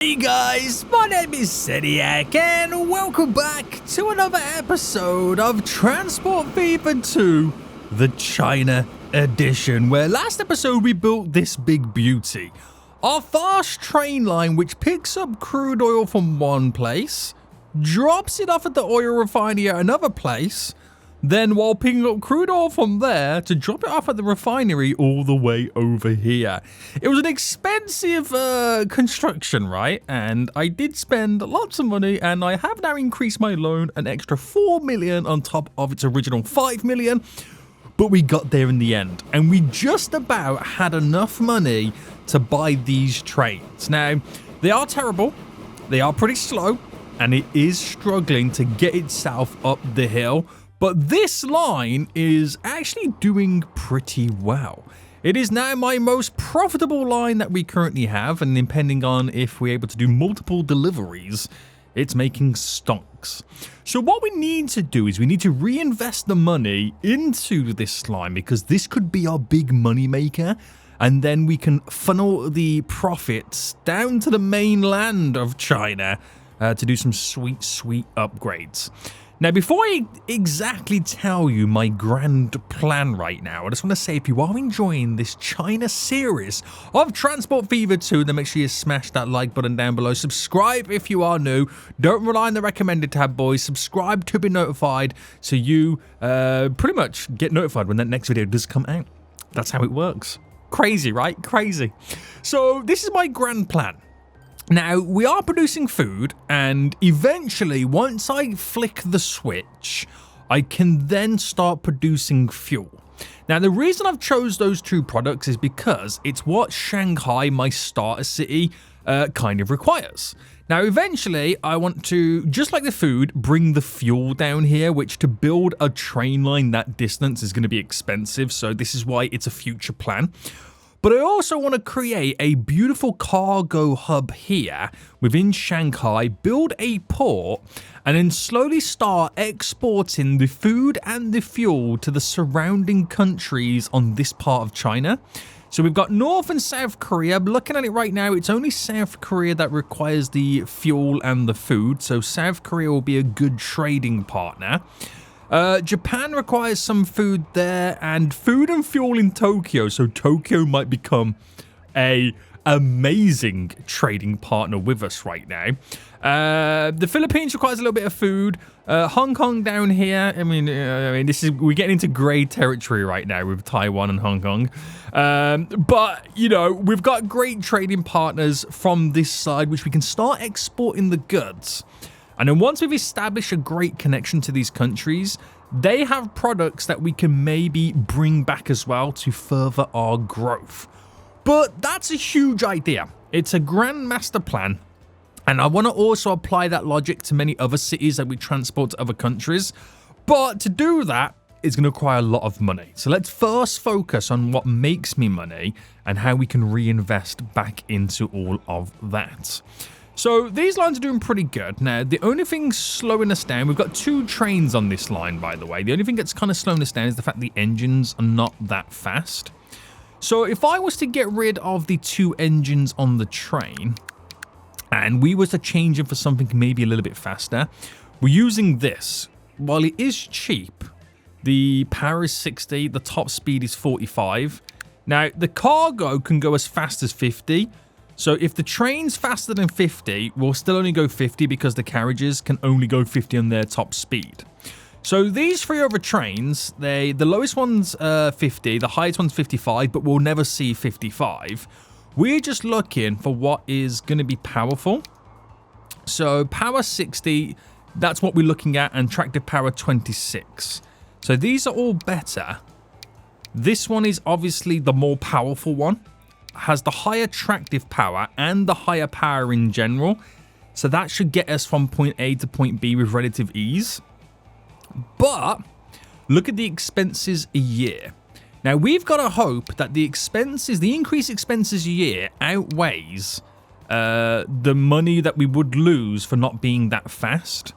Hey guys, my name is Seniac and welcome back to another episode of Transport Fever 2, the China edition, where last episode we built this big beauty. Our fast train line which picks up crude oil from one place, drops it off at the oil refinery at another place, then while picking up crude oil from there to drop it off at the refinery all the way over here. It was an expensive construction, right? And I did spend lots of money, and I have now increased my loan an extra 4 million on top of its original 5 million. But we got there in the end, and we just about had enough money to buy these trains. Now, they are terrible, they are pretty slow, and it is struggling to get itself up the hill. But this line is actually doing pretty well. It is now my most profitable line that we currently have, and depending on if we're able to do multiple deliveries, it's making stonks. So what we need to do is we need to reinvest the money into this line, because this could be our big money maker, and then we can funnel the profits down to the mainland of China to do some sweet upgrades. Now, before I exactly tell you my grand plan right now, I just want to say, if you are enjoying this China series of Transport Fever 2, then make sure you smash that like button down below. Subscribe if you are new. Don't rely on the recommended tab, boys. Subscribe to be notified so you pretty much get notified when that next video does come out. That's how it works. Crazy, right? Crazy. So this is my grand plan. Now, we are producing food, and eventually, once I flick the switch, I can then start producing fuel. Now, the reason I've chose those two products is because it's what Shanghai, my starter city, kind of requires. Now, eventually, I want to, just like the food, bring the fuel down here, which to build a train line that distance is going to be expensive, so this is why it's a future plan. But I also want to create a beautiful cargo hub here within Shanghai, build a port, and then slowly start exporting the food and the fuel to the surrounding countries on this part of China. So we've got North and South Korea. Looking at it right now, it's only South Korea that requires the fuel and the food. So South Korea will be a good trading partner. Japan requires some food there, and food and fuel in Tokyo, so Tokyo might become a amazing trading partner with us right now. The Philippines requires a little bit of food. Hong Kong down here, I mean, we're getting into grey territory right now with Taiwan and Hong Kong. But, you know, we've got great trading partners from this side, which we can start exporting the goods. And then once we've established a great connection to these countries, they have products that we can maybe bring back as well to further our growth. But that's a huge idea. It's a grand master plan. And I want to also apply that logic to many other cities that we transport to other countries. But to do that, it's going to require a lot of money. So let's first focus on what makes me money and how we can reinvest back into all of that. So these lines are doing pretty good. Now, the only thing slowing us down, we've got two trains on this line, by the way. The only thing that's kind of slowing us down is the fact the engines are not that fast. So if I was to get rid of the two engines on the train, and we was to change them for something maybe a little bit faster, we're using this. While it is cheap, the power is 60, the top speed is 45. Now, the cargo can go as fast as 50. So if the train's faster than 50, we'll still only go 50 because the carriages can only go 50 on their top speed. So these three other trains, the lowest one's 50, the highest one's 55, but we'll never see 55. We're just looking for what is going to be powerful. So power 60, that's what we're looking at, and tractive power 26. So these are all better. This one is obviously the more powerful one. Has the higher tractive power and the higher power in general. So that should get us from point A to point B with relative ease. But look at the expenses a year. Now we've got to hope that the increased expenses a year outweighs the money that we would lose for not being that fast.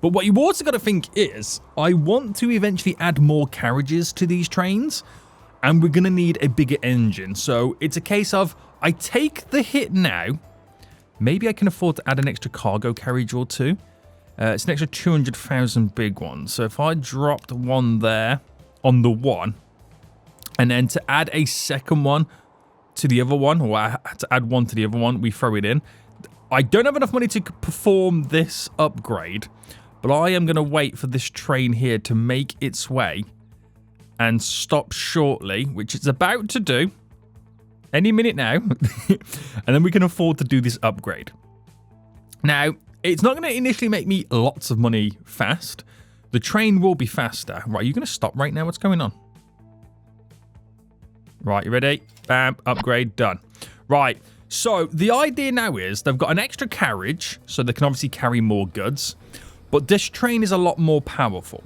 But what you also got to think is, I want to eventually add more carriages to these trains. And we're going to need a bigger engine. So it's a case of I take the hit now Maybe I can afford to add an extra cargo carriage or two. It's an extra 200,000 big ones. So if I dropped one there on the one, and then to add a second one to the other one, or to add one to the other one, we throw it in. I don't have enough money to perform this upgrade, but I am going to wait for this train here to make its way and stop shortly, which it's about to do any minute now. And then we can afford to do this upgrade. Now, it's not going to initially make me lots of money fast. The train will be faster. Right, you're going to stop right now? What's going on? Right, you ready? Bam, upgrade, done. Right, so the idea now is they've got an extra carriage, so they can obviously carry more goods. But this train is a lot more powerful.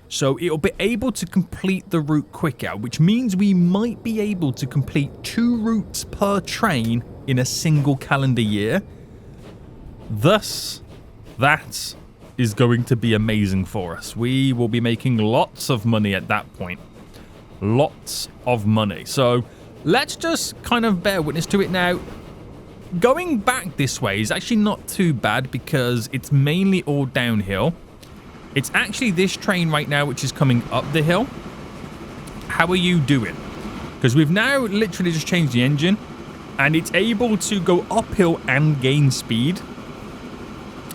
So it'll be able to complete the route quicker, which means we might be able to complete 2 routes per train in a single calendar year. Thus, that is going to be amazing for us. We will be making lots of money at that point. Lots of money. So let's just kind of bear witness to it now. Going back this way is actually not too bad because it's mainly all downhill. It's actually this train right now which is coming up the hill. How are you doing? Because we've now literally just changed the engine and it's able to go uphill and gain speed.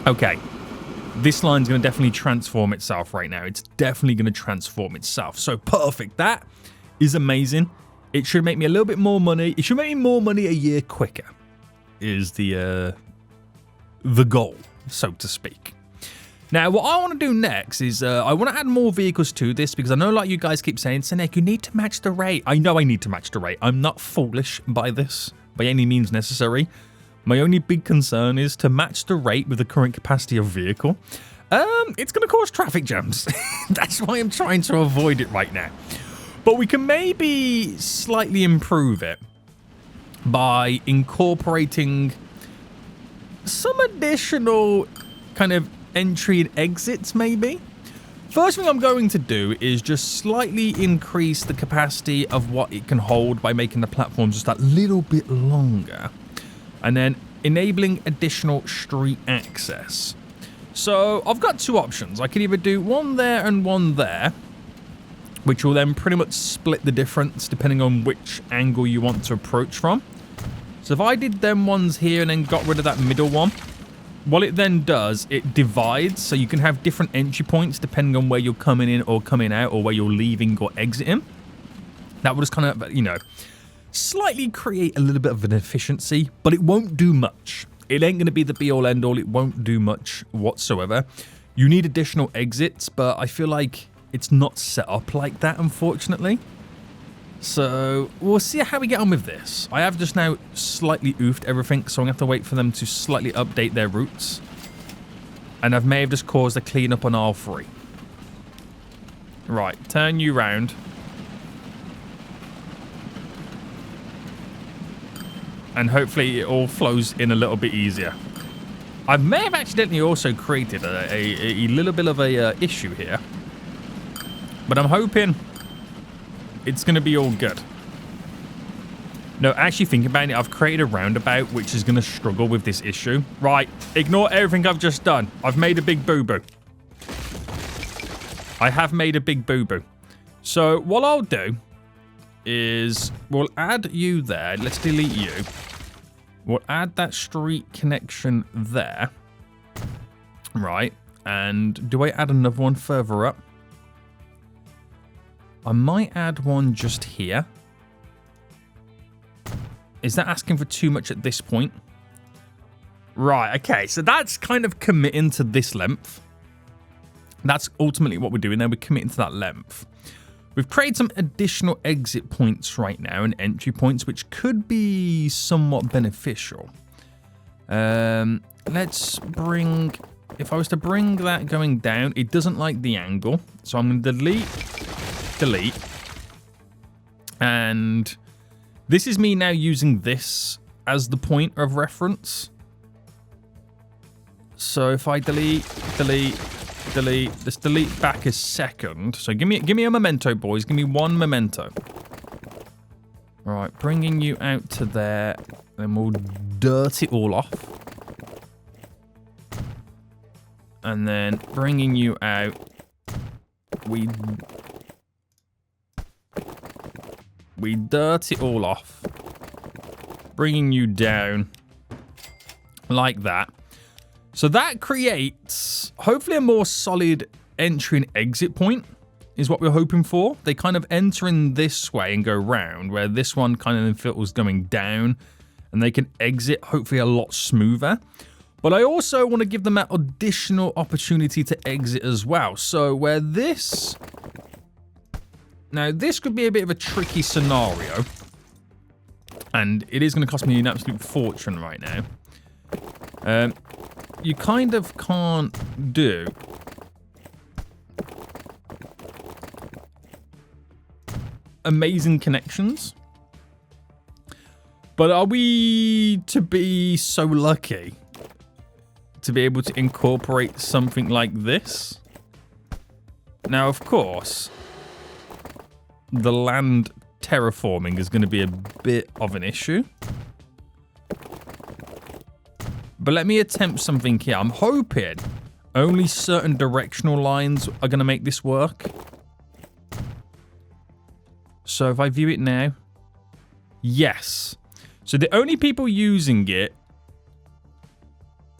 Okay. This line's going to definitely transform itself right now. It's definitely going to transform itself. So perfect. That is amazing. It should make me a little bit more money. It should make me more money a year quicker is the goal, so to speak. Now, what I want to do next is I want to add more vehicles to this because I know like you guys keep saying, Senek, you need to match the rate. I know I need to match the rate. I'm not foolish by this by any means necessary. My only big concern is to match the rate with the current capacity of vehicle. It's going to cause traffic jams. That's why I'm trying to avoid it right now. But we can maybe slightly improve it by incorporating some additional kind of entry and exits maybe. First thing I'm going to do is just slightly increase the capacity of what it can hold by making the platform just that little bit longer. And then enabling additional street access. So I've got 2 options. I can either do one there and one there, which will then pretty much split the difference depending on which angle you want to approach from. So if I did them ones here and then got rid of that middle one, what it then does, it divides so you can have different entry points depending on where you're coming in or coming out or where you're leaving or exiting. That will just kind of, you know, slightly create a little bit of an efficiency, but it won't do much. It ain't going to be the be-all, end-all. It won't do much whatsoever. You need additional exits, but I feel like it's not set up like that, unfortunately. So we'll see how we get on with this. I have just now slightly oofed everything, so I'm going to have to wait for them to slightly update their routes. And I may have just caused a cleanup on all 3. Right, turn you round. And hopefully it all flows in a little bit easier. I may have accidentally also created a little bit of a issue here. But I'm hoping it's going to be all good. No, actually thinking about it, I've created a roundabout which is going to struggle with this issue. Right, ignore everything I've just done. I've made a big boo-boo. I have made a big boo-boo. So what I'll do is we'll add you there. Let's delete you. We'll add that street connection there. Right. And do I add another one further up? I might add one just here. Is that asking for too much at this point? Right. Okay. So that's kind of committing to this length. That's ultimately what we're doing there. We're committing to that length. We've created some additional exit points right now and entry points, which could be somewhat beneficial. Let's bring... If I was to bring that going down, it doesn't like the angle. So I'm going to delete. And this is me now using this as the point of reference. So if I delete, let's delete back a second. So give me a memento, boys. Give me one memento. All right, bringing you out to there. Then we'll dirt it all off. And then bringing you out, we dirt it all off. Bringing you down like that. So that creates, hopefully, a more solid entry and exit point is what we're hoping for. They kind of enter in this way and go round, where this one kind of feels going down, and they can exit hopefully a lot smoother. But I also want to give them that additional opportunity to exit as well. So where this... Now, this could be a bit of a tricky scenario. And it is going to cost me an absolute fortune right now. You kind of can't do... amazing connections. But are we to be so lucky to be able to incorporate something like this? Now, of course, the land terraforming is going to be a bit of an issue. But let me attempt something here. I'm hoping only certain directional lines are going to make this work. So if I view it now, yes. So the only people using it,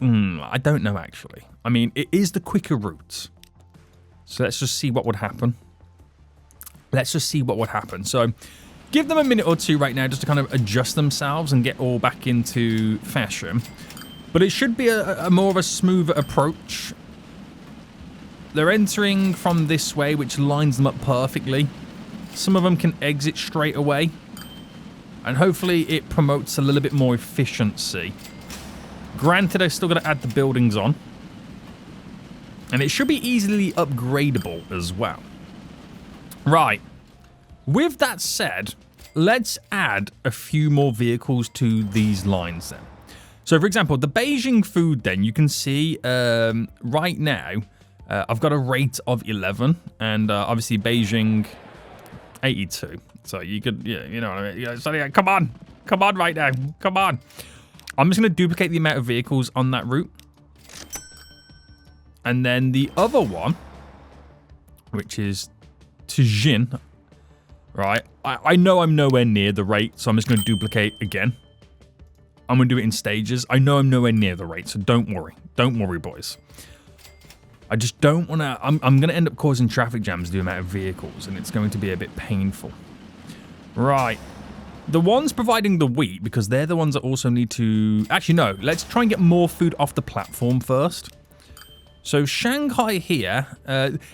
I don't know actually. I mean, it is the quicker route. So let's just see what would happen. Let's just see what would happen. So give them a minute or two right now just to kind of adjust themselves and get all back into fashion. But it should be a more of a smoother approach. They're entering from this way, which lines them up perfectly. Some of them can exit straight away. And hopefully it promotes a little bit more efficiency. Granted, I've still got to add the buildings on. And it should be easily upgradable as well. Right. With that said, let's add a few more vehicles to these lines then. So, for example, the Beijing food then, you can see right now, I've got a rate of 11. And obviously Beijing, 82. So you could, yeah, you know what I mean? So yeah, come on. Come on right now. Come on. I'm just going to duplicate the amount of vehicles on that route. And then the other one, which is Tianjin, right? I know I'm nowhere near the rate, so I'm just going to duplicate again. I'm going to do it in stages. I know I'm nowhere near the rate, so don't worry. Don't worry, boys. I just don't want to... I'm going to end up causing traffic jams the amount of vehicles, and it's going to be a bit painful. Right. The ones providing the wheat, because they're the ones that also need to... Actually, no. Let's try and get more food off the platform first. So, Shanghai here.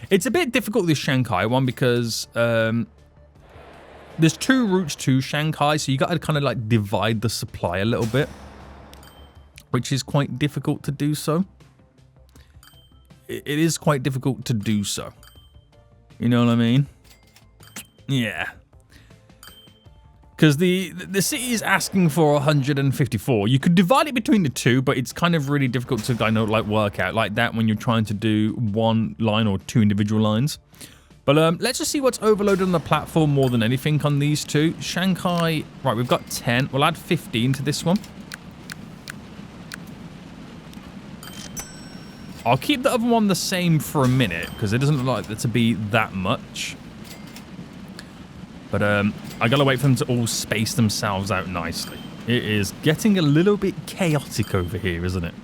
It's a bit difficult, this Shanghai one, because there's two routes to Shanghai, so you got to kind of like divide the supply a little bit, which is quite difficult to do so. It is quite difficult to do so. You know what I mean? Yeah. Because the city is asking for 154. You could divide it between the two, but it's kind of really difficult to kind of like work out like that when you're trying to do one line or two individual lines. But let's just see what's overloaded on the platform more than anything on these two. Shanghai, right, we've got 10. We'll add 15 to this one. I'll keep the other one the same for a minute, because it doesn't look like there to be that much. But I gotta wait for them to all space themselves out nicely. It is getting a little bit chaotic over here, isn't it?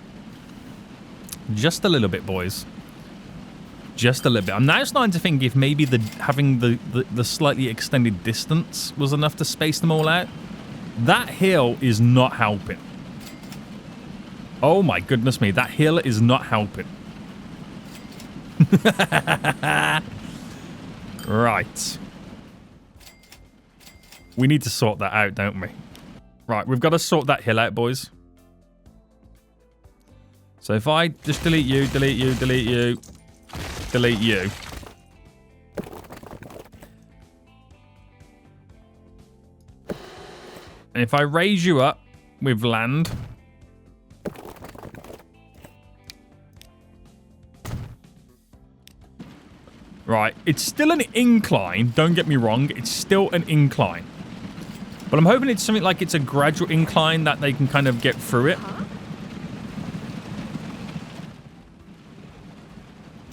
Just a little bit, boys. Just a little bit. I'm now starting to think if maybe having the slightly extended distance was enough to space them all out. That hill is not helping. Oh my goodness me, that hill is not helping. Right. We need to sort that out, don't we? Right, we've got to sort that hill out, boys. So if I just delete you, delete you, delete you, delete you. And if I raise you up with land... Right, it's still an incline, don't get me wrong, it's still an incline. But I'm hoping it's something like it's a gradual incline that they can kind of get through it.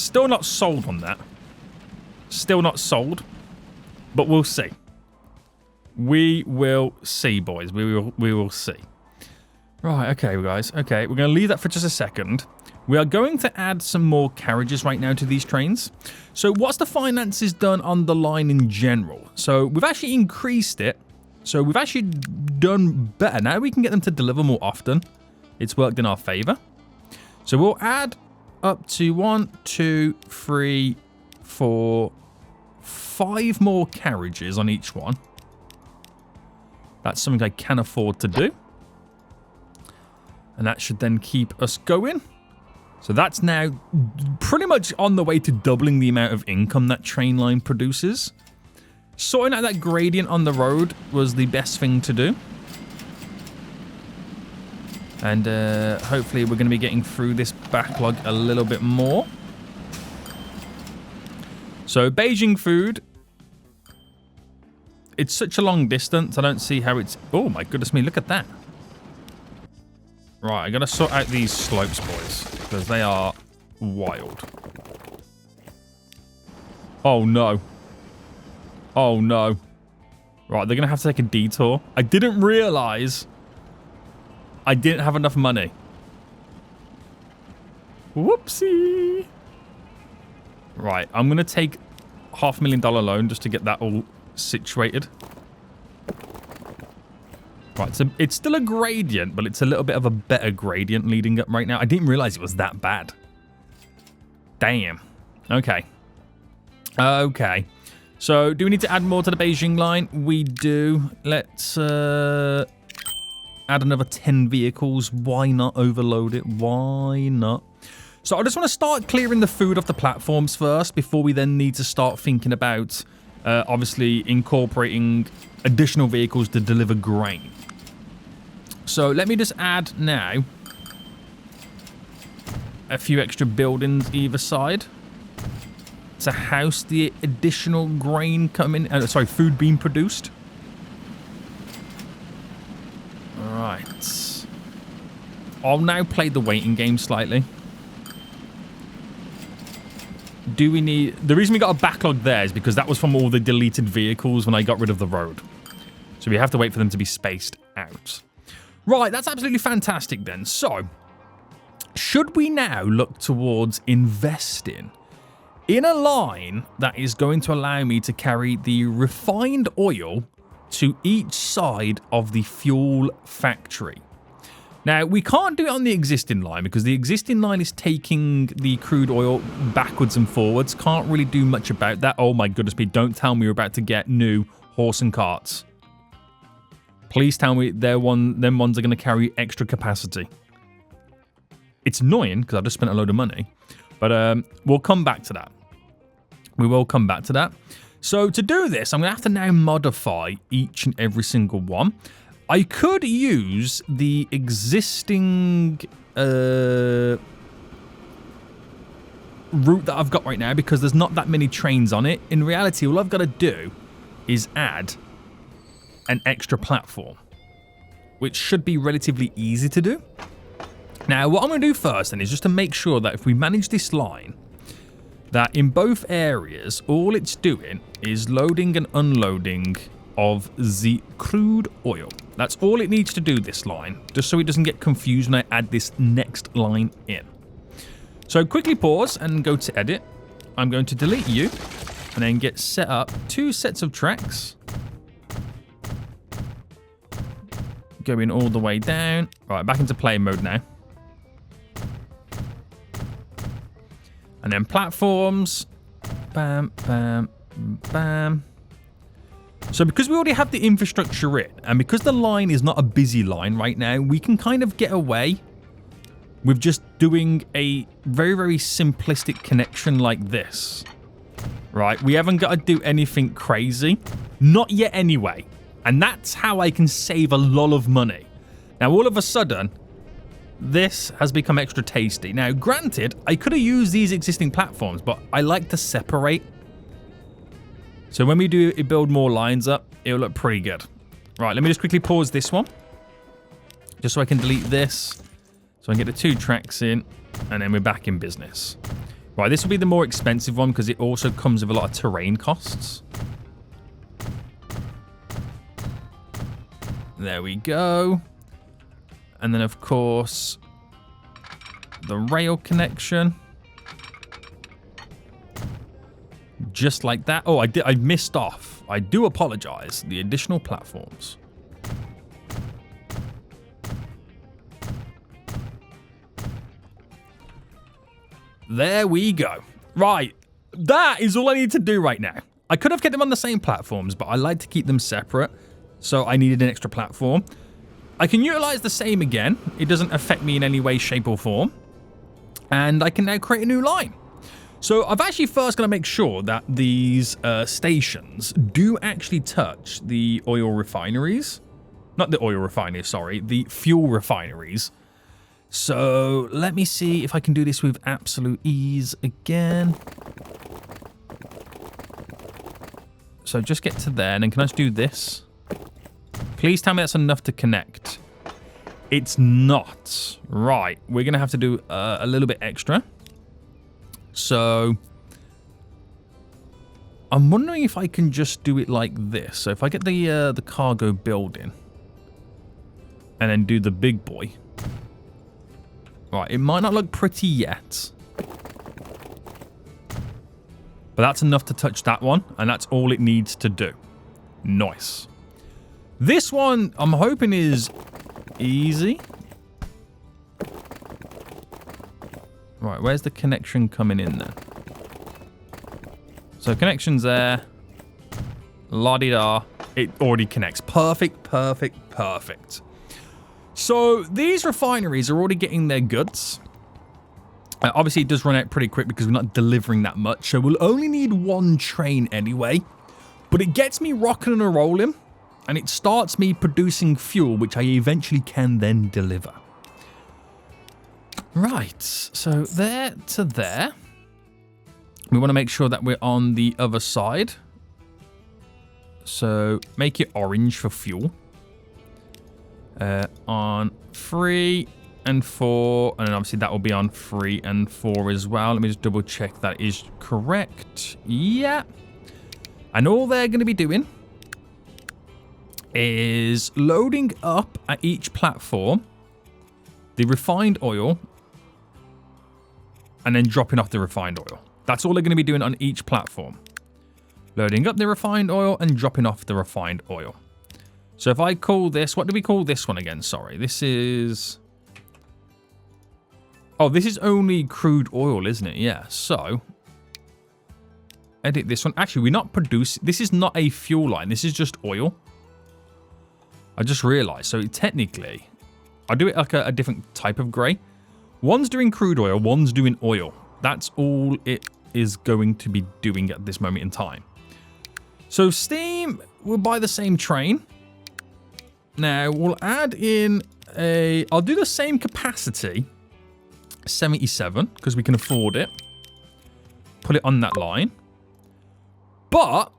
Still not sold on that. Still not sold. But we'll see. We will see, boys. We will see. Right, okay, guys. Okay, we're going to leave that for just a second. We are going to add some more carriages right now to these trains. So what's the finances done on the line in general? So we've actually increased it. So we've actually done better. Now we can get them to deliver more often. It's worked in our favor. So we'll add up to 1, 2, 3, 4, 5 more carriages on each one. That's something I can afford to do. And that should then keep us going. So that's now pretty much on the way to doubling the amount of income that train line produces. Sorting out that gradient on the road was the best thing to do. And hopefully we're going to be getting through this backlog a little bit more. So Beijing food. It's such a long distance. I don't see how it's... Oh my goodness me, look at that. Right, I got to sort out these slopes, boys. Because they are wild. Oh no. Oh no. Right, they're going to have to take a detour. I didn't realize I didn't have enough money. Whoopsie. Right, I'm going to take $500,000 loan just to get that all situated. Right, so it's still a gradient, but it's a little bit of a better gradient leading up right now. I didn't realize it was that bad. Damn. Okay. Okay. So, do we need to add more to the Beijing line? We do. Let's add another 10 vehicles. Why not overload it? Why not? So, I just want to start clearing the food off the platforms first before we then need to start thinking about, obviously, incorporating additional vehicles to deliver grain. So, let me just add now a few extra buildings either side to house the additional grain coming, food being produced. Alright. I'll now play the waiting game slightly. Do we need... The reason we got a backlog there is because that was from all the deleted vehicles when I got rid of the road. So we have to wait for them to be spaced out. Right, that's absolutely fantastic then. So, should we now look towards investing in a line that is going to allow me to carry the refined oil to each side of the fuel factory? Now, we can't do it on the existing line because the existing line is taking the crude oil backwards and forwards. Can't really do much about that. Oh my goodness me, don't tell me we're about to get new horse and carts. Please tell me them ones are going to carry extra capacity. It's annoying because I've just spent a load of money. But we'll come back to that. We will come back to that. So to do this, I'm going to have to now modify each and every single one. I could use the existing route that I've got right now because there's not that many trains on it. In reality, all I've got to do is add an extra platform, which should be relatively easy to do. Now, what I'm going to do first then is just to make sure that if we manage this line, that in both areas, all it's doing is loading and unloading of the crude oil. That's all it needs to do, this line, just so it doesn't get confused when I add this next line in. So quickly pause and go to edit. I'm going to delete you and then get set up 2 sets of tracks. Going all the way down. Right, back into play mode now. And then platforms. Bam, bam, bam. So because we already have the infrastructure in, and because the line is not a busy line right now, we can kind of get away with just doing a very, very simplistic connection like this. Right? We haven't got to do anything crazy. Not yet anyway. And that's how I can save a lot of money. Now, all of a sudden, this has become extra tasty. Now, granted, I could have used these existing platforms, but I like to separate. So when we do build more lines up, it'll look pretty good. Right, let me just quickly pause this one. Just so I can delete this. So I can get the 2 tracks in, and then we're back in business. Right, this will be the more expensive one because it also comes with a lot of terrain costs. There we go. And then, of course, the rail connection. Just like that. Oh, I missed off. I do apologize. The additional platforms. There we go. Right. That is all I need to do right now. I could have kept them on the same platforms, but I like to keep them separate. So I needed an extra platform. I can utilize the same again. It doesn't affect me in any way, shape, or form. And I can now create a new line. So I've actually first got to make sure that these stations do actually touch the oil refineries. Not the oil refineries, sorry. The fuel refineries. So let me see if I can do this with absolute ease again. So just get to there. And then can I just do this? Please tell me that's enough to connect. It's not. Right. We're going to have to do a little bit extra. So I'm wondering if I can just do it like this. So if I get the cargo building and then do the big boy. Right. It might not look pretty yet. But that's enough to touch that one. And that's all it needs to do. Nice. This one, I'm hoping, is easy. Right, where's the connection coming in then? So connection's there. La-di-da. It already connects. Perfect, perfect, perfect. So these refineries are already getting their goods. Obviously, it does run out pretty quick because we're not delivering that much. So we'll only need one train anyway. But it gets me rocking and rolling. And it starts me producing fuel, which I eventually can then deliver. Right, so there to there. We want to make sure that we're on the other side. So make it orange for fuel. On 3 and 4. And then obviously that will be on 3 and 4 as well. Let me just double check that is correct. Yeah. And all they're going to be doing is loading up at each platform the refined oil and then dropping off the refined oil. That's all they're going to be doing on each platform. Loading up the refined oil and dropping off the refined oil. So if I call this, what do we call this one again? Sorry, this is... Oh, this is only crude oil, isn't it? Yeah, so... Edit this one. Actually, we're not producing... This is not a fuel line. This is just oil. I just realized. So technically, I do it like a different type of grey. One's doing crude oil, one's doing oil. That's all it is going to be doing at this moment in time. So steam will buy the same train. Now we'll add in a... I'll do the same capacity. 77, because we can afford it. Put it on that line. But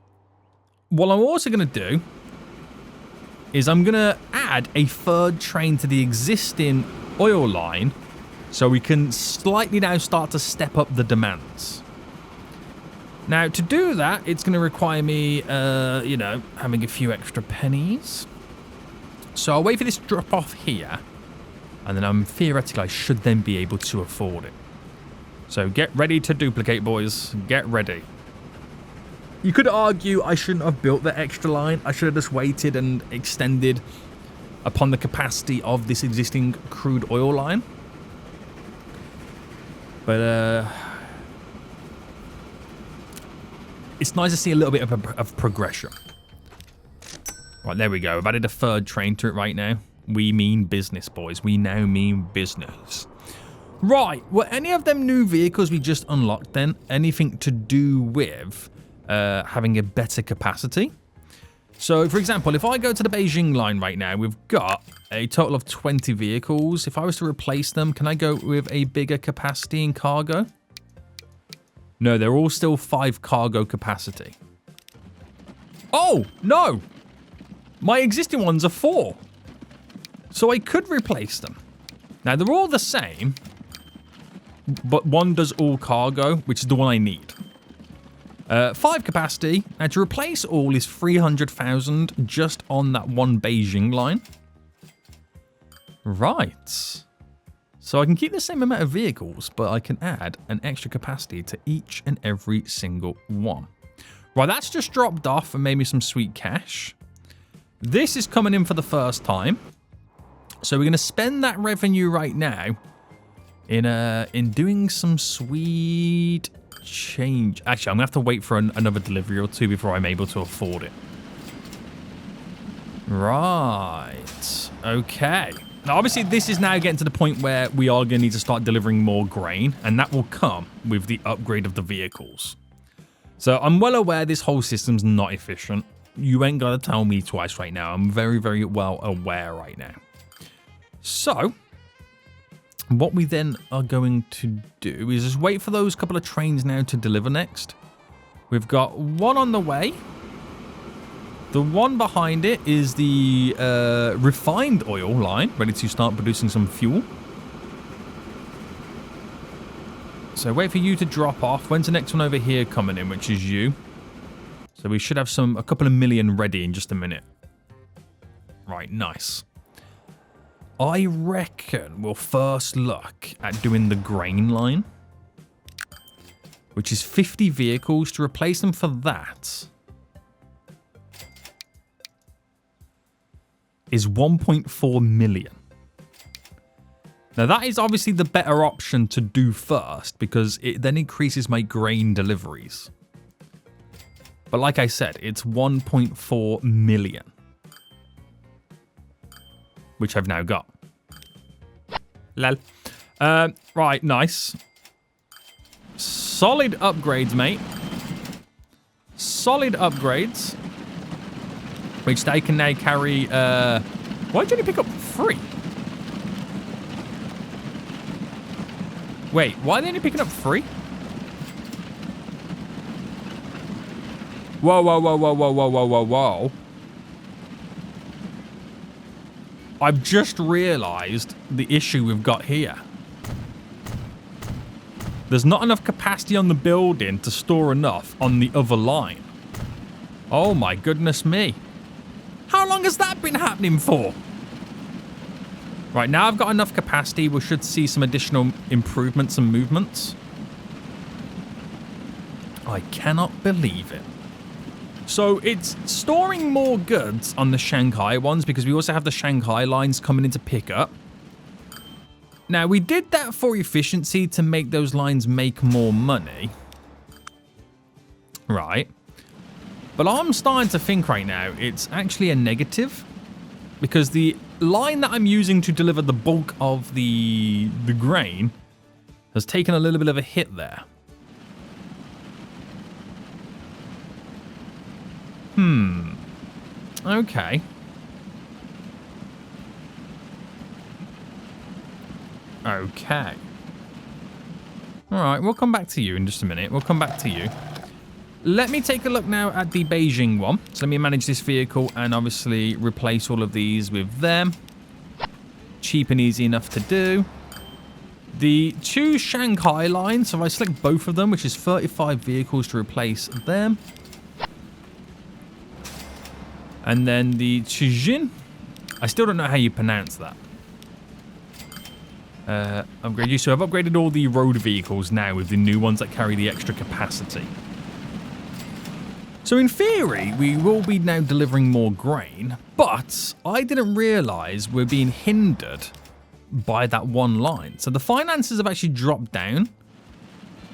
what I'm also going to do is I'm going to add a third train to the existing oil line so we can slightly now start to step up the demands. Now, to do that, it's going to require me, you know, having a few extra pennies. So I'll wait for this drop off here, and then theoretically I should then be able to afford it. So get ready to duplicate, boys. Get ready. You could argue I shouldn't have built the extra line. I should have just waited and extended upon the capacity of this existing crude oil line. But it's nice to see a little bit of progression. Right, there we go. I've added a third train to it right now. We mean business, boys. We now mean business. Right, were any of them new vehicles we just unlocked then anything to do with having a better capacity? So, for example, if I go to the Beijing line right now, we've got a total of 20 vehicles. If I was to replace them, can I go with a bigger capacity in cargo? No, they're all still 5 cargo capacity. Oh, no! My existing ones are 4. So I could replace them. Now, they're all the same. but one does all cargo, which is the one I need. 5 capacity. Now, to replace all is 300,000 just on that one Beijing line. Right. So I can keep the same amount of vehicles, but I can add an extra capacity to each and every single one. Right, that's just dropped off and made me some sweet cash. This is coming in for the first time. So we're going to spend that revenue right now in doing some sweet change. Actually, I'm going to have to wait for another delivery or two before I'm able to afford it. Right. Okay. Now, obviously, this is now getting to the point where we are going to need to start delivering more grain, and that will come with the upgrade of the vehicles. So I'm well aware this whole system's not efficient. You ain't got to tell me twice right now. I'm very, very well aware right now. So what we then are going to do is just wait for those couple of trains now to deliver next. We've got one on the way. The one behind it is the refined oil line, ready to start producing some fuel. So wait for you to drop off. When's the next one over here coming in, which is you? So we should have a couple of million ready in just a minute. Right, nice. I reckon we'll first look at doing the grain line, which is 50 vehicles. To replace them for that is 1.4 million. Now that is obviously the better option to do first because it then increases my grain deliveries. But like I said, it's 1.4 million. Which I've now got. Lol. Right, nice. Solid upgrades, mate. Solid upgrades. Which they can now carry... why did you only pick up 3? Wait, why are they only picking up 3? Whoa, whoa, whoa, whoa, whoa, whoa, whoa, whoa, whoa. I've just realised the issue we've got here. There's not enough capacity on the building to store enough on the other line. Oh my goodness me. How long has that been happening for? Right, now I've got enough capacity. We should see some additional improvements and movements. I cannot believe it. So it's storing more goods on the Shanghai ones because we also have the Shanghai lines coming in to pick up. Now, we did that for efficiency to make those lines make more money. Right. But I'm starting to think right now it's actually a negative because the line that I'm using to deliver the bulk of the grain has taken a little bit of a hit there. Okay. Okay. Alright, we'll come back to you in just a minute. We'll come back to you. Let me take a look now at the Beijing one. So let me manage this vehicle and obviously replace all of these with them. Cheap and easy enough to do. The 2 Shanghai lines, so if I select both of them, which is 35 vehicles to replace them. And then the Chijin. I still don't know how you pronounce that. Upgrade you. So I've upgraded all the road vehicles now with the new ones that carry the extra capacity. So in theory, we will be now delivering more grain, but I didn't realise we're being hindered by that one line. So the finances have actually dropped down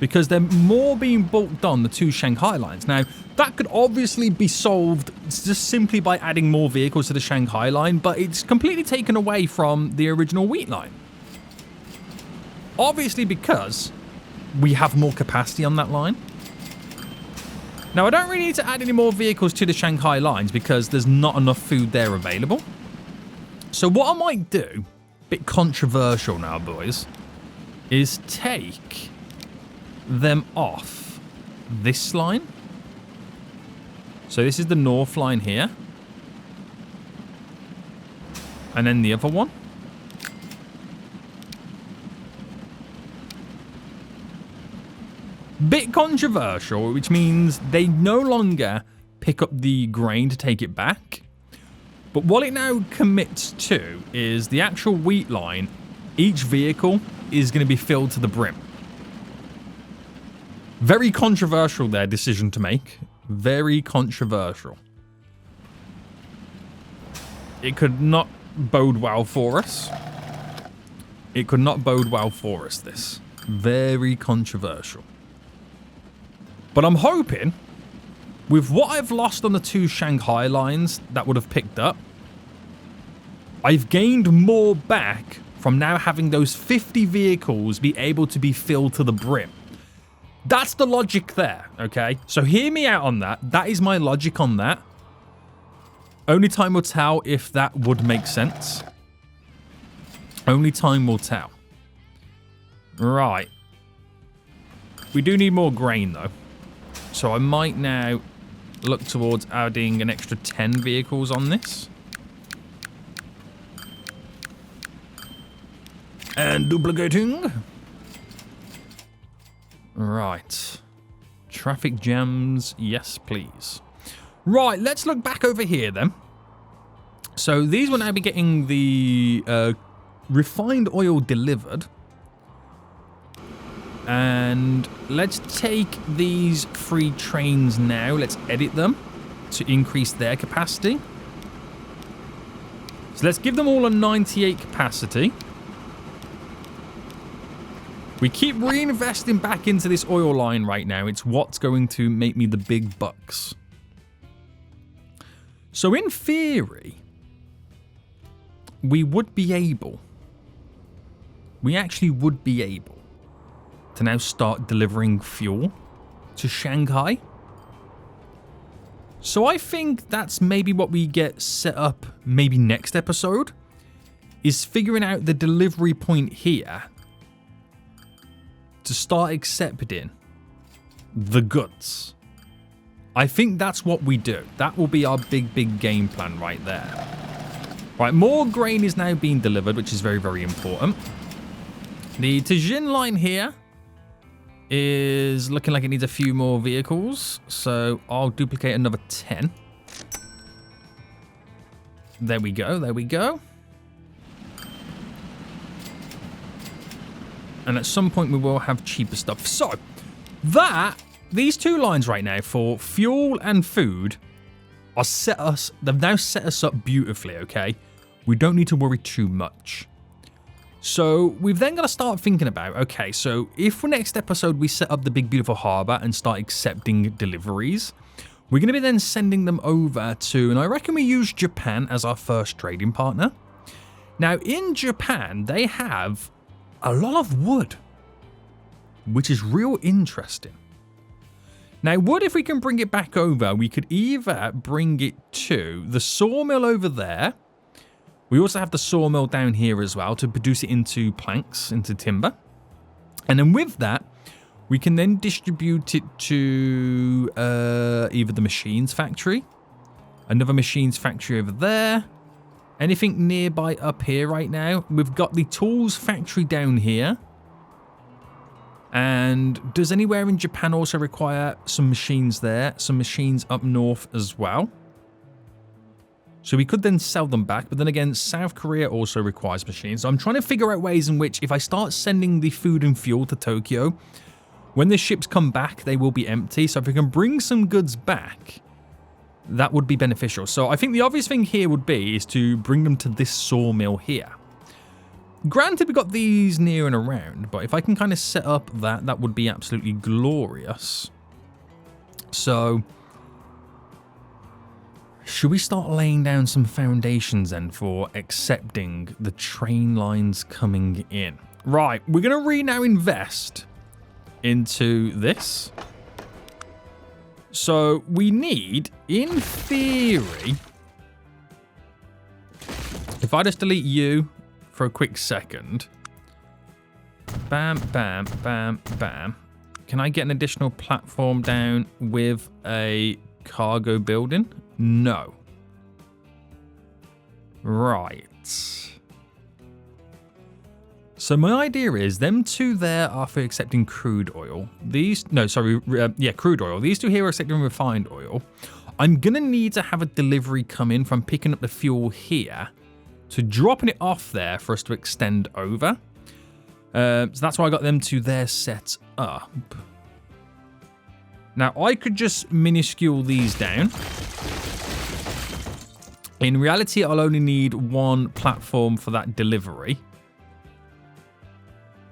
because they're more being bulked on the 2 Shanghai lines. Now, that could obviously be solved just simply by adding more vehicles to the Shanghai line, but it's completely taken away from the original wheat line. Obviously because we have more capacity on that line. Now, I don't really need to add any more vehicles to the Shanghai lines because there's not enough food there available. So what I might do, a bit controversial now, boys, is take them off this line. So this is the north line here. And then the other one. Bit controversial, which means they no longer pick up the grain to take it back. But what it now commits to is the actual wheat line. Each vehicle is going to be filled to the brim. Very controversial their decision to make. Very controversial. It could not bode well for us. It could not bode well for us, this. Very controversial. But I'm hoping, with what I've lost on the 2 Shanghai lines that would have picked up, I've gained more back from now having those 50 vehicles be able to be filled to the brim. That's the logic there, okay? So hear me out on that. That is my logic on that. Only time will tell if that would make sense. Only time will tell. Right. We do need more grain, though. So I might now look towards adding an extra 10 vehicles on this. And duplicating. Right. Traffic jams. Yes, please. Right, let's look back over here then. So these will now be getting the refined oil delivered. And let's take these 3 trains now. Let's edit them to increase their capacity. So let's give them all a 98 capacity. We keep reinvesting back into this oil line right now. It's what's going to make me the big bucks. So in theory, we would be able, we actually would be able to now start delivering fuel to Shanghai. So I think that's maybe what we get set up maybe next episode, is figuring out the delivery point here to start accepting the goods. I think that's what we do. That will be our big game plan right there. Right, more grain is now being delivered, which is very, very important. The Tianjin line here is looking like it needs a few more vehicles, so I'll duplicate another 10. There we go, there we go. And at some point we will have cheaper stuff. So, these 2 lines right now for fuel and food are they've now set us up beautifully, okay? We don't need to worry too much. So we've then got to start thinking about, okay, so if for next episode we set up the big beautiful harbour and start accepting deliveries, we're going to be then sending them over to, and I reckon we use Japan as our first trading partner. Now in Japan, they have a lot of wood, which is real interesting. Now wood, if we can bring it back over, we could either bring it to the sawmill over there. We also have the sawmill down here as well to produce it into planks, into timber. And then with that, we can then distribute it to either the machines factory, another machines factory over there, anything nearby up here right now. We've got the tools factory down here. And does anywhere in Japan also require some machines there? Some machines up north as well. So we could then sell them back, but then again, South Korea also requires machines. So I'm trying to figure out ways in which if I start sending the food and fuel to Tokyo, when the ships come back, they will be empty. So if we can bring some goods back, that would be beneficial. So I think the obvious thing here would be is to bring them to this sawmill here. Granted, we got these near and around, but if I can kind of set up that would be absolutely glorious. So should we start laying down some foundations then for accepting the train lines coming in? Right, we're going to now invest into this. So we need, in theory, if I just delete you for a quick second, bam, bam, bam, bam. Can I get an additional platform down with a cargo building? No. Right. So my idea is them two there are for accepting crude oil. Crude oil. These two here are accepting refined oil. I'm going to need to have a delivery come in from picking up the fuel here to dropping it off there for us to extend over. So that's why I got them two there set up. Now, I could just minuscule these down. In reality, I'll only need one platform for that delivery.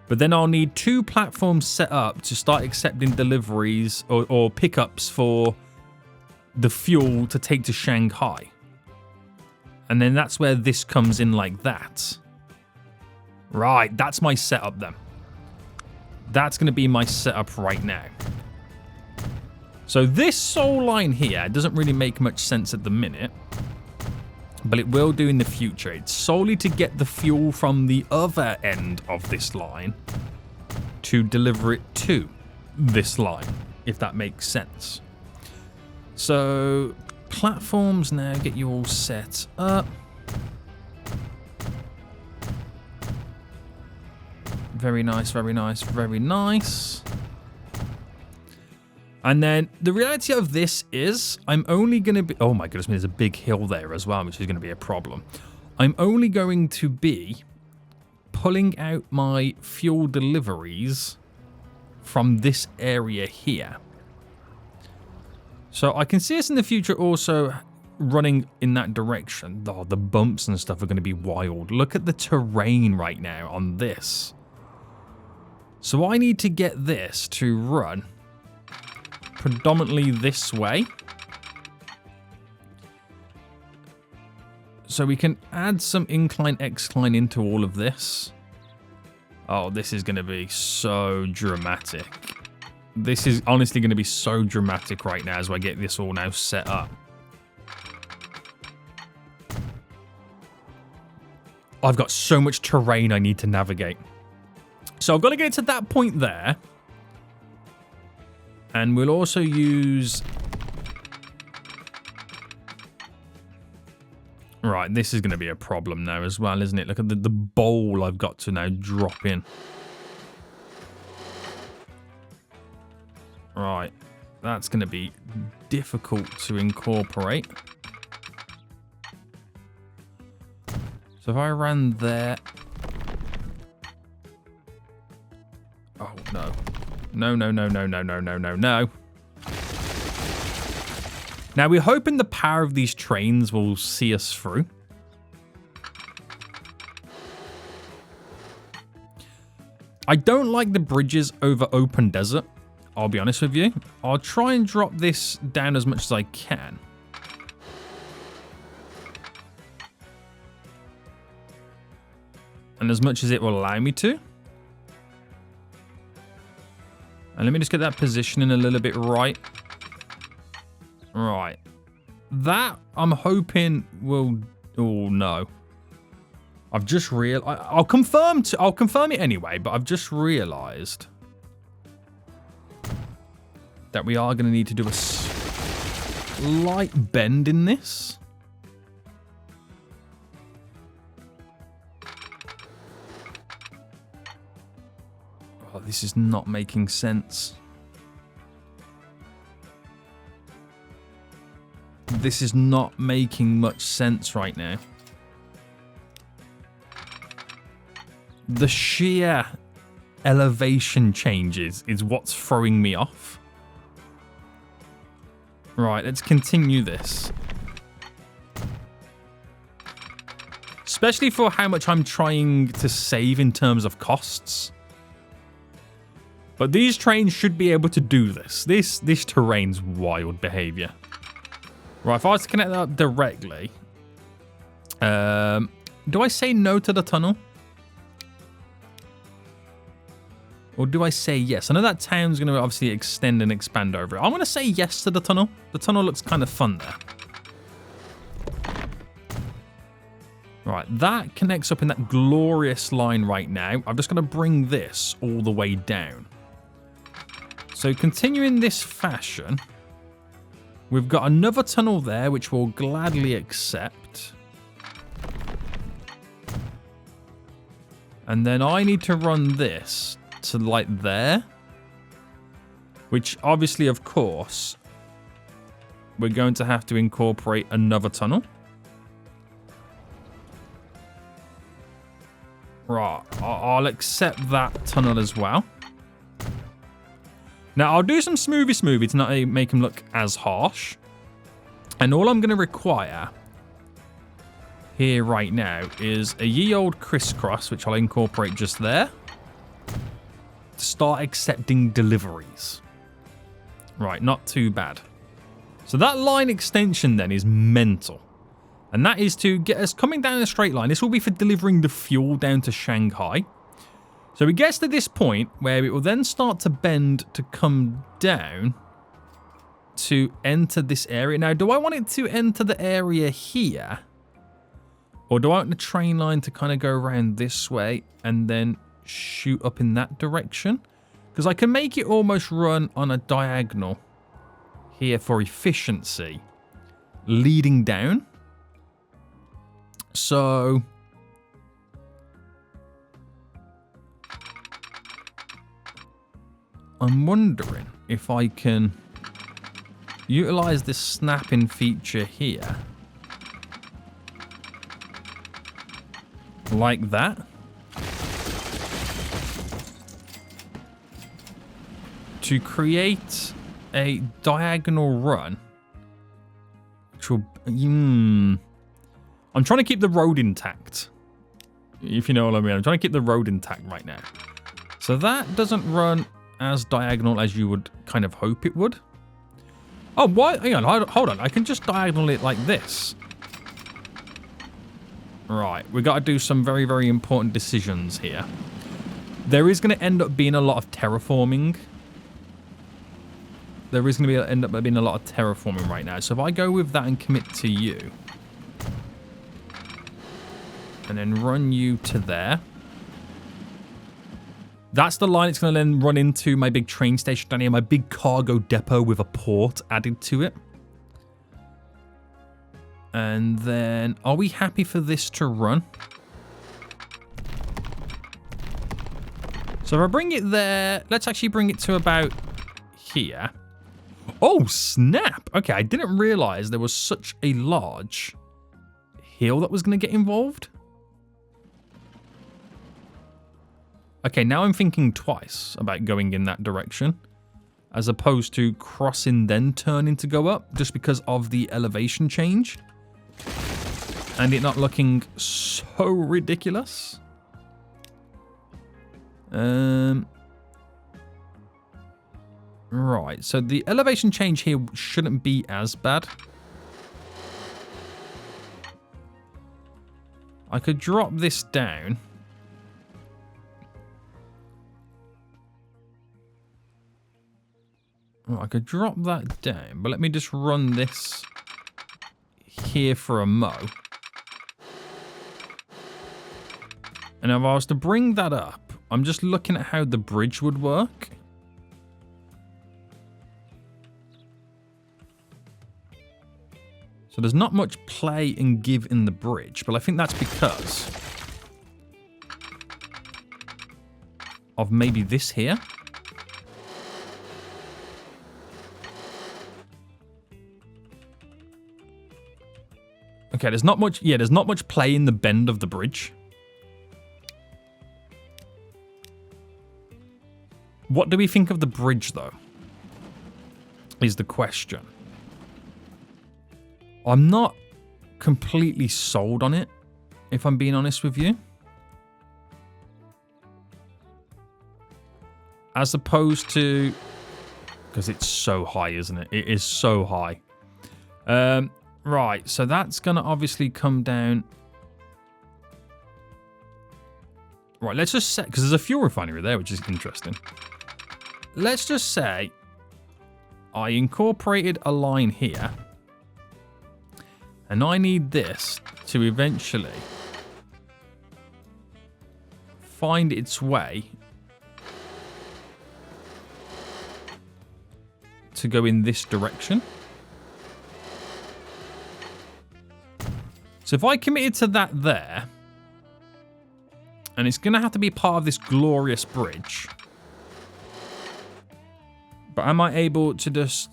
But then I'll need two platforms set up to start accepting deliveries or pickups for the fuel to take to Shanghai. And then that's where this comes in like that. Right, that's my setup then. That's going to be my setup right now. So this sole line here doesn't really make much sense at the minute, but it will do in the future. It's solely to get the fuel from the other end of this line to deliver it to this line, if that makes sense. So platforms now, get you all set up. Very nice, very nice, very nice. And then the reality of this is I'm only going to be... Oh my goodness, there's a big hill there as well, which is going to be a problem. I'm only going to be pulling out my fuel deliveries from this area here. So I can see us in the future also running in that direction. Oh, the bumps and stuff are going to be wild. Look at the terrain right now on this. So I need to get this to run predominantly this way. So we can add some incline, excline into all of this. Oh, this is going to be so dramatic. This is honestly going to be so dramatic right now as I get this all now set up. I've got so much terrain I need to navigate. So I've got to get to that point there. And we'll also use... Right, this is going to be a problem now as well, isn't it? Look at the bowl I've got to now drop in. Right, that's going to be difficult to incorporate. So if I ran there... Oh, no. No, no, no, no, no, no, no, no, no. Now, we're hoping the power of these trains will see us through. I don't like the bridges over open desert, I'll be honest with you. I'll try and drop this down as much as I can. And as much as it will allow me to. And let me just get that positioning a little bit right. Right. That, I'm hoping will... Oh, no. I've just realized... I'll confirm it anyway, but I've just realized that we are going to need to do a slight bend in this. Oh, this is not making sense. This is not making much sense right now. The sheer elevation changes is what's throwing me off. Right, let's continue this. Especially for how much I'm trying to save in terms of costs. But these trains should be able to do this. This terrain's wild behavior. Right, if I was to connect that up directly, do I say no to the tunnel? Or do I say yes? I know that town's going to obviously extend and expand over it. I'm going to say yes to the tunnel. The tunnel looks kind of fun there. Right, that connects up in that glorious line right now. I'm just going to bring this all the way down. So continuing this fashion, we've got another tunnel there, which we'll gladly accept. And then I need to run this to like there. Which obviously, of course, we're going to have to incorporate another tunnel. Right, I'll accept that tunnel as well. Now, I'll do some smoothie to not make him look as harsh. And all I'm going to require here right now is a ye old crisscross, which I'll incorporate just there, to start accepting deliveries. Right, not too bad. So that line extension then is mental. And that is to get us coming down a straight line. This will be for delivering the fuel down to Shanghai. So it gets to this point where it will then start to bend to come down to enter this area. Now, do I want it to enter the area here? Or do I want the train line to kind of go around this way and then shoot up in that direction? Because I can make it almost run on a diagonal here for efficiency, leading down. So I'm wondering if I can utilize this snapping feature here. Like that. To create a diagonal run. Which will... I'm trying to keep the road intact. If you know what I mean. I'm trying to keep the road intact right now. So that doesn't run as diagonal as you would kind of hope it would. Oh, what? Hang on. Hold on. I can just diagonal it like this. Right. We've got to do some very, very important decisions here. There is going to end up being a lot of terraforming. There is going to end up being a lot of terraforming right now. So if I go with that and commit to you. And then run you to there. That's the line it's going to then run into my big train station down here. My big cargo depot with a port added to it. And then, are we happy for this to run? So if I bring it there, let's actually bring it to about here. Oh, snap. Okay, I didn't realize there was such a large hill that was going to get involved. Okay, now I'm thinking twice about going in that direction, as opposed to crossing then turning to go up, just because of the elevation change. And it not looking so ridiculous. Right, so the elevation change here shouldn't be as bad. I could drop this down. I could drop that down, but let me just run this here for a mo. And if I was to bring that up, I'm just looking at how the bridge would work. So there's not much play and give in the bridge, but I think that's because of maybe this here. Okay, there's not much, there's not much play in the bend of the bridge. What do we think of the bridge, though? Is the question. I'm not completely sold on it, if I'm being honest with you. As opposed to... Because it's so high, isn't it? It is so high. Right, so that's going to obviously come down. Right, let's just say, because there's a fuel refinery there, which is interesting. Let's just say I incorporated a line here. And I need this to eventually find its way to go in this direction. So if I committed to that there, And it's going to have to be part of this glorious bridge. But am I able to just...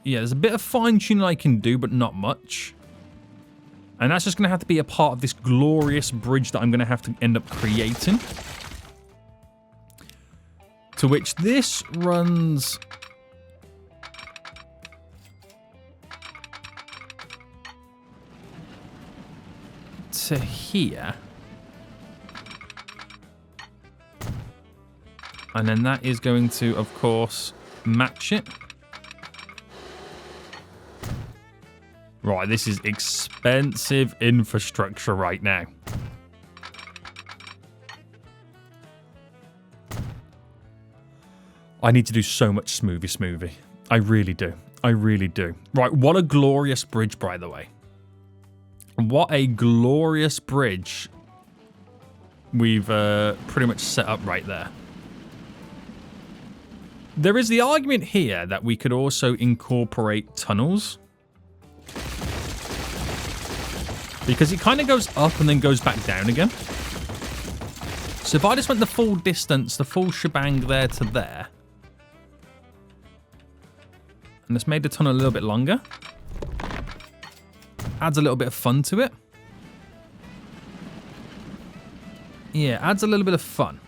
Yeah, there's a bit of fine-tuning I can do, but not much. And that's just going to have to be a part of this glorious bridge that I'm going to have to end up creating. To which this runs... to here. And then that is going to, of course, match it. Right, this is expensive infrastructure right now. I need to do so much smoothie. I really do. I really do. Right, what a glorious bridge, by the way. What a glorious bridge we've pretty much set up right there. There is the argument here that we could also incorporate tunnels. Because it kind of goes up and then goes back down again. So if I just went the full distance, the full shebang there to there. And just made the tunnel a little bit longer. Adds a little bit of fun to it. Yeah, adds a little bit of fun.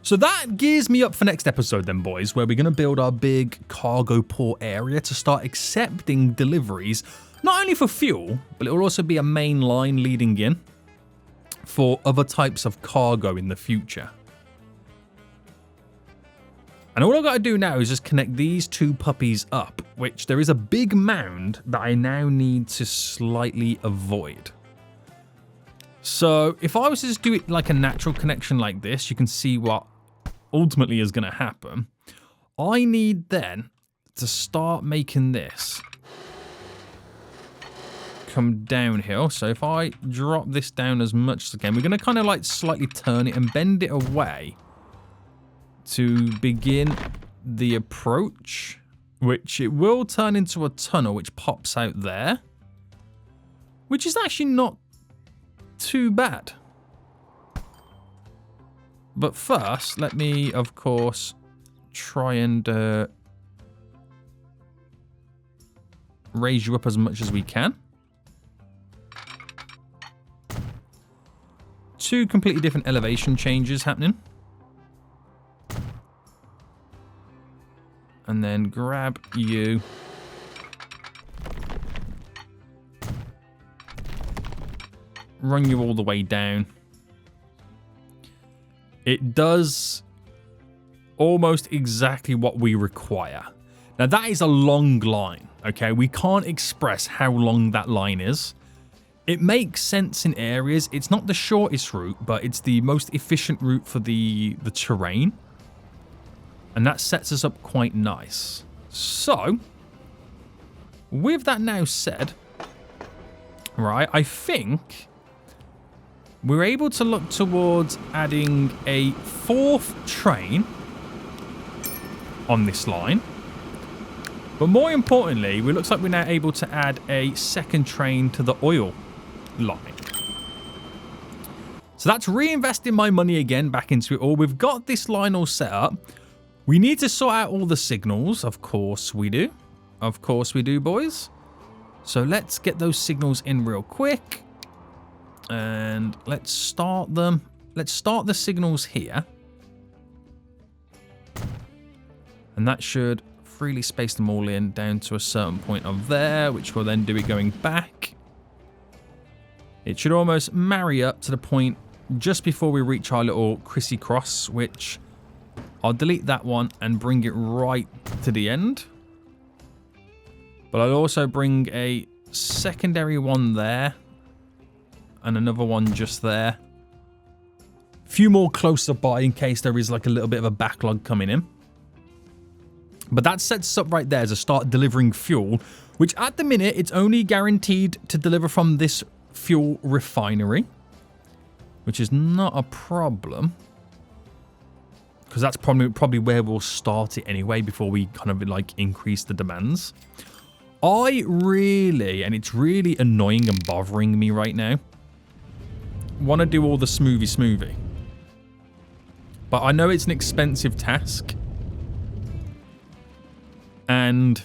So that gears me up for next episode then, boys, where we're going to build our big cargo port area to start accepting deliveries, not only for fuel, but it will also be a main line leading in for other types of cargo in the future. And all I've got to do now is just connect these two puppies up, which there is a big mound that I now need to slightly avoid. So if I was to just do it like a natural connection like this, you can see what ultimately is going to happen. I need then to start making this come downhill. So if I drop this down as much as I can, we're going to kind of like slightly turn it and bend it away to begin the approach, which it will turn into a tunnel which pops out there, which is actually not too bad. But first, let me, of course, try and raise you up as much as we can. Two completely different elevation changes happening. And then grab you. Run you all the way down. It does almost exactly what we require. Now that is a long line, okay? We can't express how long that line is. It makes sense in areas. It's not the shortest route, but it's the most efficient route for the terrain. And that sets us up quite nice. So, with that now said, right, I think we're able to look towards adding a fourth train on this line. But more importantly, it looks like we're now able to add a second train to the oil line. So that's reinvesting my money again back into it all. We've got this line all set up. We need to sort out all the signals. Of course we do. Of course we do, boys. So let's get those signals in real quick. And let's start them. Let's start the signals here. And that should freely space them all in down to a certain point of there, which will then do it going back. It should almost marry up to the point just before we reach our little crissy cross, which I'll delete that one and bring it right to the end. But I'll also bring a secondary one there and another one just there. A few more closer by in case there is like a little bit of a backlog coming in. But that sets us up right there to start delivering fuel, which at the minute it's only guaranteed to deliver from this fuel refinery, which is not a problem. Because that's probably where we'll start it anyway before we kind of like increase the demands. I really, and it's really annoying and bothering me right now, want to do all the smoothie. But I know it's an expensive task. And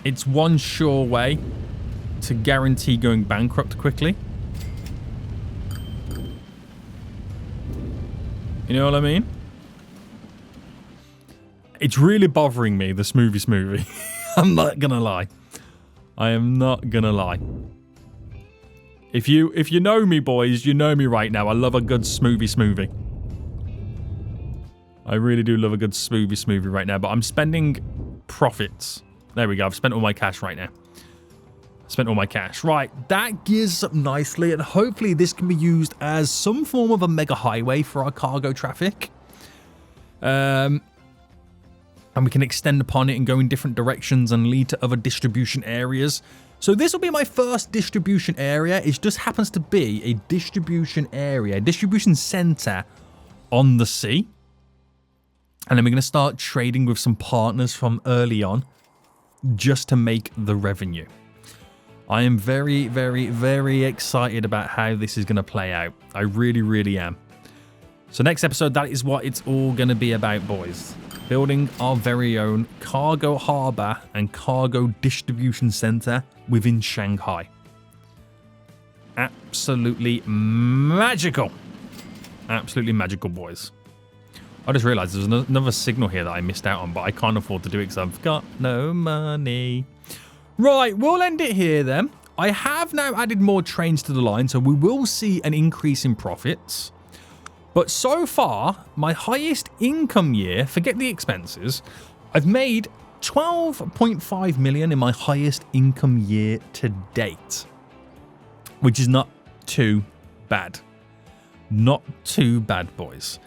it's one sure way to guarantee going bankrupt quickly. You know what I mean? It's really bothering me, the smoothie. I'm not gonna lie. I am not gonna lie. If you know me, boys, you know me right now. I love a good smoothie. I really do love a good smoothie right now. But I'm spending profits. There we go. I've spent all my cash right now. Spent all my cash. Right, that gears us up nicely, and hopefully this can be used as some form of a mega highway for our cargo traffic. And we can extend upon it and go in different directions and lead to other distribution areas. So this will be my first distribution area. It just happens to be a distribution area, a distribution center on the sea. And then we're going to start trading with some partners from early on just to make the revenue. I am very, very, very excited about how this is going to play out. I really, really am. So next episode, that is what it's all going to be about, boys. Building our very own cargo harbor and cargo distribution center within Shanghai. Absolutely magical. Absolutely magical, boys. I just realized there's another signal here that I missed out on, but I can't afford to do it because I've got no money. Right, we'll end it here then. I have now added more trains to the line, so we will see an increase in profits. But so far, my highest income year, forget the expenses, I've made 12.5 million in my highest income year to date. Which is not too bad. Not too bad, boys.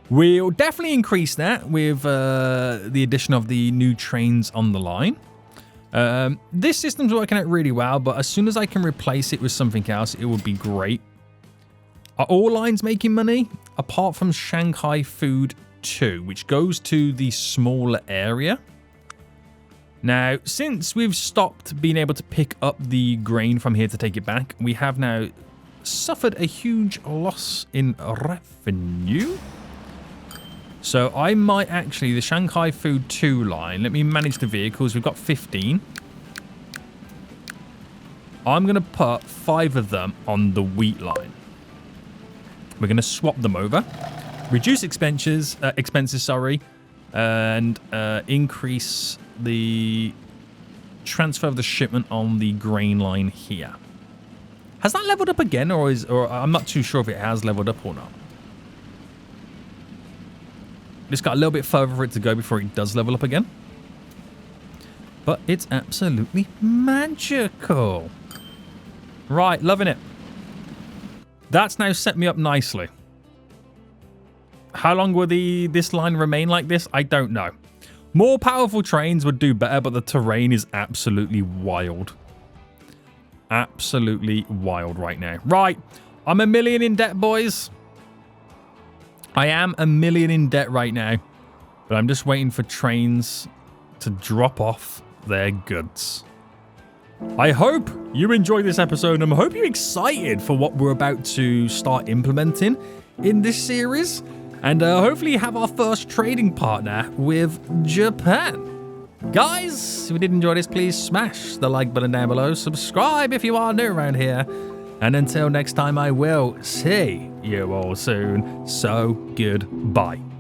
We'll definitely increase that with the addition of the new trains on the line. This system's working out really well, but as soon as I can replace it with something else, it would be great. Are all lines making money? Apart from Shanghai Food 2, which goes to the smaller area. Now, since we've stopped being able to pick up the grain from here to take it back, we have now suffered a huge loss in revenue. So I might actually, the Shanghai Food 2 line, let me manage the vehicles. We've got 15. I'm going to put 5 of them on the wheat line. We're going to swap them over. Reduce expenses, and increase the transfer of the shipment on the grain line here. Has that leveled up again, or I'm not too sure if it has leveled up or not. It's got a little bit further for it to go before it does level up again. But it's absolutely magical. Right, loving it. That's now set me up nicely. How long will this line remain like this? I don't know. More powerful trains would do better, but the terrain is absolutely wild. Absolutely wild right now. Right, I'm $1 million in debt, boys. I am $1 million in debt right now, but I'm just waiting for trains to drop off their goods. I hope you enjoyed this episode, and I hope you're excited for what we're about to start implementing in this series, and hopefully have our first trading partner with Japan. Guys, if you did enjoy this, please smash the like button down below, subscribe if you are new around here, and until next time, I will see you all soon. So goodbye.